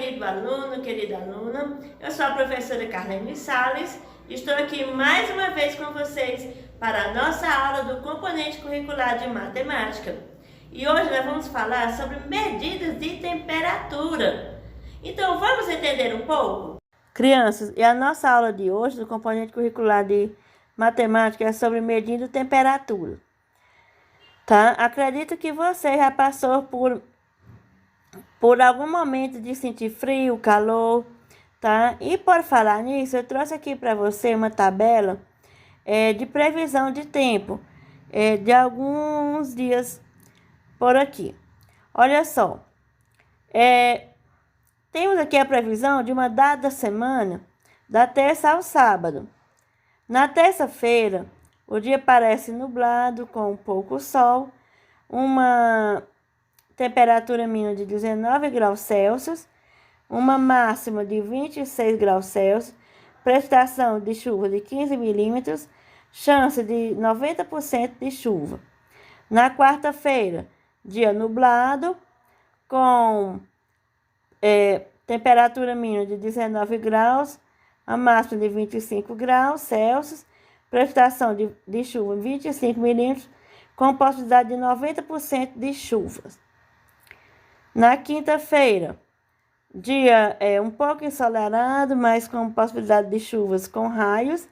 querido aluno, querida aluna. Eu sou a professora Carlene Salles. Estou aqui mais uma vez com vocês para a nossa aula do componente curricular de matemática. E hoje nós vamos falar sobre medidas de temperatura. Então, vamos entender um pouco? Crianças, e a nossa aula de hoje do componente curricular de matemática é sobre medindo temperatura. Tá? Acredito que você já passou por algum momento de sentir frio, calor, tá? E por falar nisso, eu trouxe aqui para você uma tabela de previsão de tempo de alguns dias por aqui. Olha só, temos aqui a previsão de uma dada semana, da terça ao sábado. Na terça-feira, o dia parece nublado, com pouco sol, uma temperatura mínima de 19 graus Celsius, uma máxima de 26 graus Celsius, precipitação de chuva de 15 milímetros, chance de 90% de chuva. Na quarta-feira, dia nublado, com temperatura mínima de 19 graus, a máxima de 25 graus Celsius, precipitação de chuva 25 milímetros, com possibilidade de 90% de chuvas. Na quinta-feira, dia um pouco ensolarado, mas com possibilidade de chuvas com raios,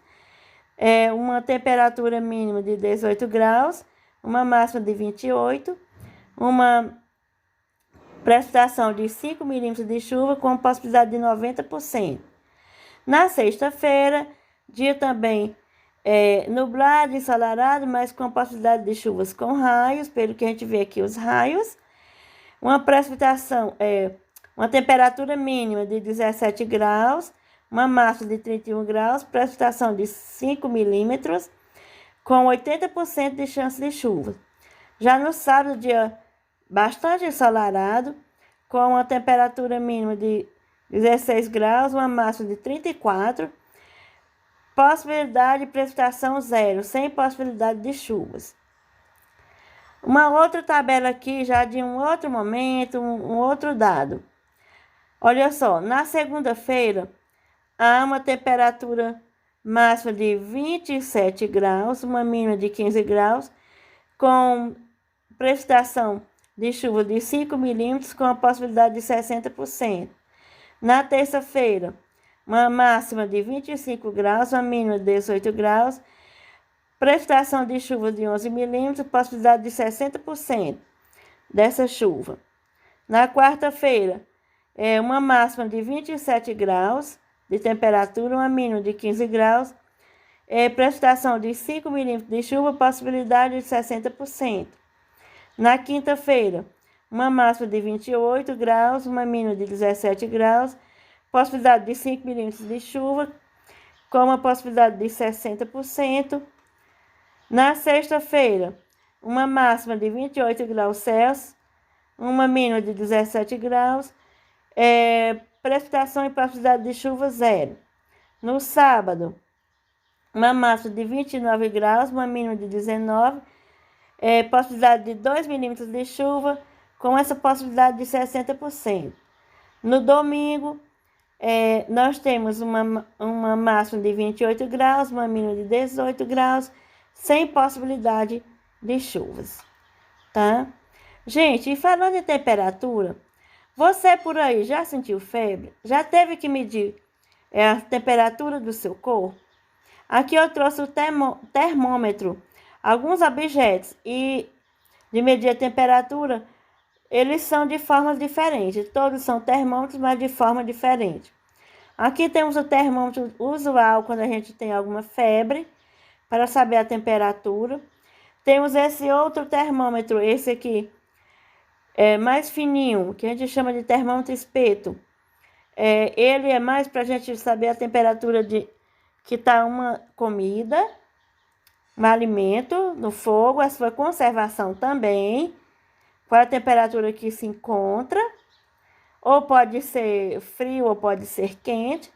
uma temperatura mínima de 18 graus, uma máxima de 28, uma precipitação de 5 milímetros de chuva com possibilidade de 90%. Na sexta-feira, dia também nublado, ensolarado, mas com possibilidade de chuvas com raios, pelo que a gente vê aqui os raios. Uma precipitação, uma temperatura mínima de 17 graus, uma máxima de 31 graus, precipitação de 5 milímetros, com 80% de chance de chuva. Já no sábado, dia bastante ensolarado, com uma temperatura mínima de 16 graus, uma máxima de 34, possibilidade de precipitação zero, sem possibilidade de chuvas. Uma outra tabela aqui, já de um outro momento, um outro dado. Olha só, na segunda-feira, há uma temperatura máxima de 27 graus, uma mínima de 15 graus, com precipitação de chuva de 5 milímetros, com a possibilidade de 60%. Na terça-feira, uma máxima de 25 graus, uma mínima de 18 graus, precipitação de chuva de 11 milímetros, possibilidade de 60% dessa chuva. Na quarta-feira, uma máxima de 27 graus de temperatura, uma mínima de 15 graus, precipitação de 5 milímetros de chuva, possibilidade de 60%. Na quinta-feira, uma máxima de 28 graus, uma mínima de 17 graus, possibilidade de 5 milímetros de chuva, com uma possibilidade de 60%. Na sexta-feira, uma máxima de 28 graus Celsius, uma mínima de 17 graus, precipitação e possibilidade de chuva zero. No sábado, uma máxima de 29 graus, uma mínima de 19, possibilidade de 2 milímetros de chuva, com essa possibilidade de 60%. No domingo, nós temos uma máxima de 28 graus, uma mínima de 18 graus, sem possibilidade de chuvas, tá? Gente, e falando em temperatura, você por aí já sentiu febre? Já teve que medir a temperatura do seu corpo? Aqui eu trouxe o termômetro, alguns objetos, e de medir a temperatura, eles são de formas diferentes. Todos são termômetros, mas de forma diferente. Aqui temos o termômetro usual quando a gente tem alguma febre, para saber a temperatura. Temos esse outro termômetro, esse aqui, mais fininho, que a gente chama de termômetro espeto. Ele é mais para a gente saber a temperatura que está uma comida, um alimento no fogo, a sua conservação também, qual é a temperatura que se encontra, ou pode ser frio ou pode ser quente.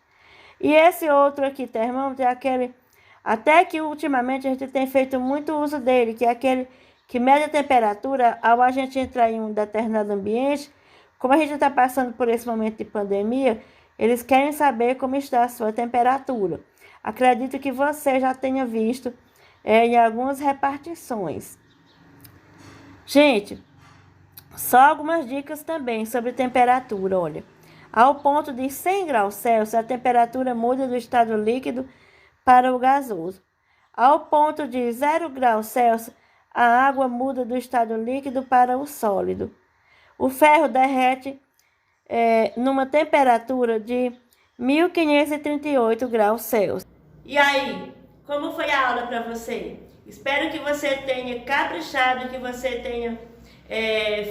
E esse outro aqui, termômetro, é aquele, até que ultimamente a gente tem feito muito uso dele, que é aquele que mede a temperatura ao a gente entrar em um determinado ambiente Como a gente está passando por esse momento de pandemia, eles querem saber como está a sua temperatura. Acredito que você já tenha visto em algumas repartições. Gente, só algumas dicas também sobre temperatura, olha. Ao ponto de 100 graus Celsius, a temperatura muda do estado líquido para o gasoso. Ao ponto de 0 graus Celsius, a água muda do estado líquido para o sólido. O ferro derrete numa temperatura de 1538 graus Celsius. E aí, como foi a aula para você? Espero que você tenha caprichado, que você tenha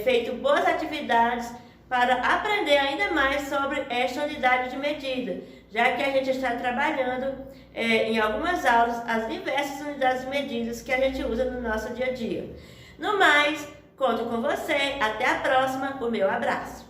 feito boas atividades para aprender ainda mais sobre esta unidade de medida, já que a gente está trabalhando em algumas aulas as diversas unidades de medidas que a gente usa no nosso dia a dia. No mais, conto com você. Até a próxima. O meu abraço.